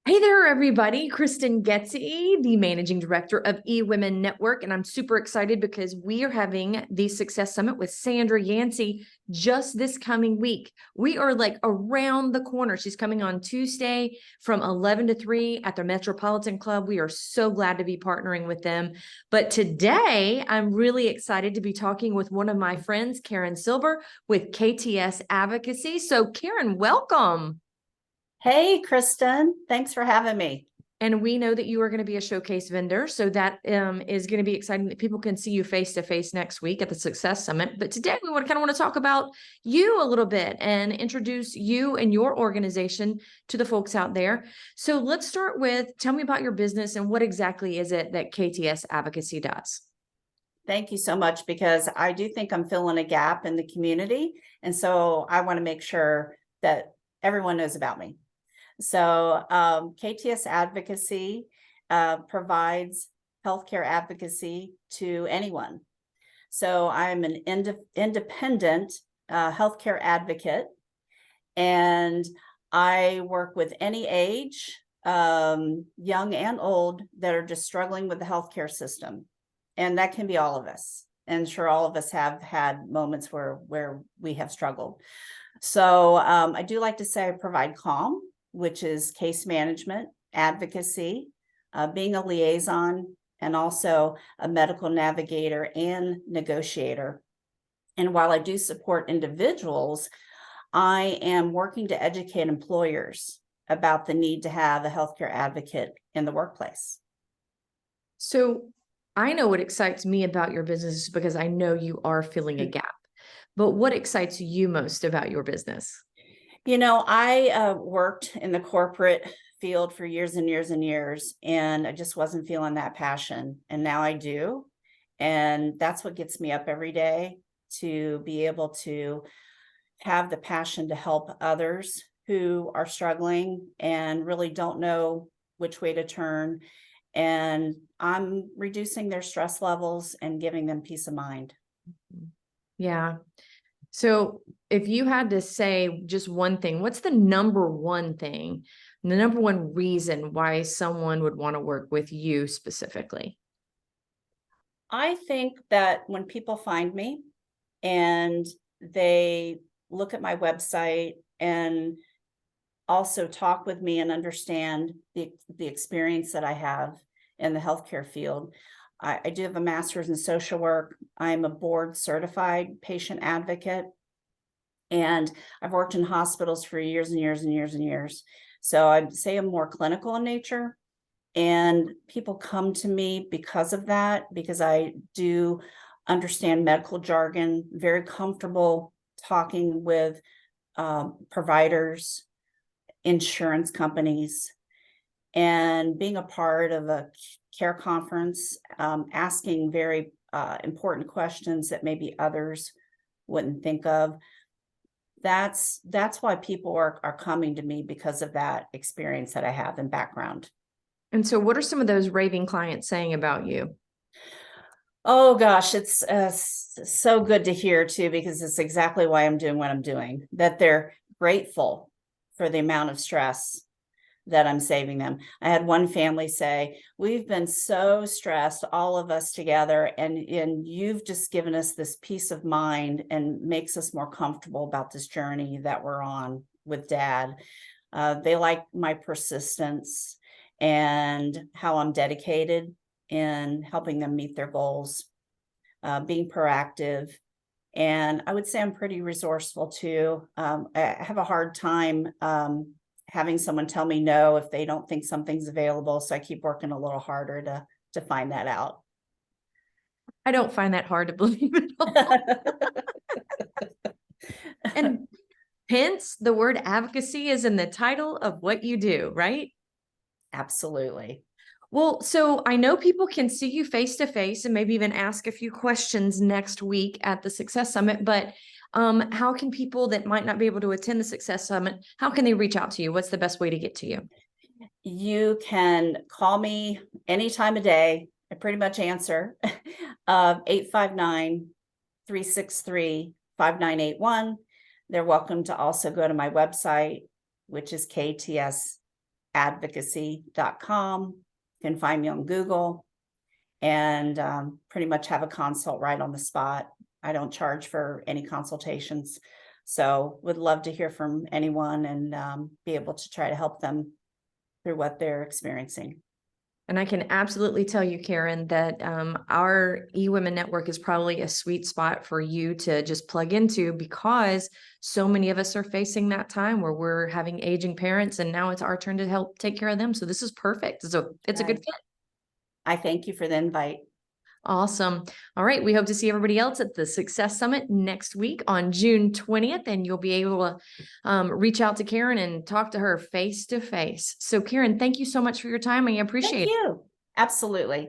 Hey there, everybody. Kristan Getsy, the managing director of eWomen Network. And I'm super excited because we are having the Success Summit with Sandra Yancey just this coming week. We are like around the corner. She's coming on Tuesday from 11 to 3 at the Metropolitan Club. We are so glad to be partnering with them. But today, I'm really excited to be talking with one of my friends, Karen Silber, with KTS Advocacy. So, Karen, welcome. Hey, Kristen, thanks for having me. And we know that you are going to be a showcase vendor. So that is going to be exciting that people can see you face to face next week at the Success Summit. But today we kind of want to talk about you a little bit and introduce you and your organization to the folks out there. So let's start with, tell me about your business and what exactly is it that KTS Advocacy does? Thank you so much because I do think I'm filling a gap in the community. And so I want to make sure that everyone knows about me. So KTS Advocacy provides healthcare advocacy to anyone. So I'm an independent healthcare advocate, and I work with any age, young and old, that are just struggling with the healthcare system. And that can be all of us. And sure, all of us have had moments where we have struggled. So I do like to say I provide calm, which is case management, advocacy, being a liaison, and also a medical navigator and negotiator. And while I do support individuals, I am working to educate employers about the need to have a healthcare advocate in the workplace. So I know what excites me about your business because I know you are filling a gap. But what excites you most about your business? You know, I worked in the corporate field for years and years and years, and I just wasn't feeling that passion. And now I do. And that's what gets me up every day, to be able to have the passion to help others who are struggling and really don't know which way to turn. And I'm reducing their stress levels and giving them peace of mind. Yeah. So if you had to say just one thing, what's the number one thing, the number one reason why someone would want to work with you specifically? I think that when people find me and they look at my website and also talk with me and understand the experience that I have in the healthcare field. I do have a master's in social work. I'm a board certified patient advocate, and I've worked in hospitals for years and years and years and years. So I'd say I'm more clinical in nature, and people come to me because of that, because I do understand medical jargon, very comfortable talking with providers, insurance companies, and being a part of a care conference, asking very important questions that maybe others wouldn't think of. That's why people are coming to me, because of that experience that I have and background. And so what are some of those raving clients saying about you? Oh gosh, it's so good to hear too, because it's exactly why I'm doing what I'm doing, that they're grateful for the amount of stress that I'm saving them. I had one family say, "We've been so stressed, all of us together, and you've just given us this peace of mind and makes us more comfortable about this journey that we're on with Dad." They like my persistence and how I'm dedicated in helping them meet their goals, being proactive. And I would say I'm pretty resourceful too. I have a hard time having someone tell me no if they don't think something's available. So I keep working a little harder to find that out. I don't find that hard to believe at all. And hence the word advocacy is in the title of what you do, right? Absolutely. Well, so I know people can see you face to face and maybe even ask a few questions next week at the Success Summit, but how can people that might not be able to attend the Success Summit, how can they reach out to you? What's the best way to get to you? You can call me any time of day. I pretty much answer. 859-363-5981. They're welcome to also go to my website, which is KTS advocacy.com. You can find me on Google, and pretty much have a consult right on the spot. I don't charge for any consultations. So would love to hear from anyone and be able to try to help them through what they're experiencing. And I can absolutely tell you, Karen, that our eWomen network is probably a sweet spot for you to just plug into, because so many of us are facing that time where we're having aging parents, and now it's our turn to help take care of them. So this is perfect. So it's a good fit. I thank you for the invite. Awesome. All right. We hope to see everybody else at the Success Summit next week on June 20th, and you'll be able to reach out to Karen and talk to her face to face. So Karen, thank you so much for your time. I appreciate it. Thank you. Absolutely.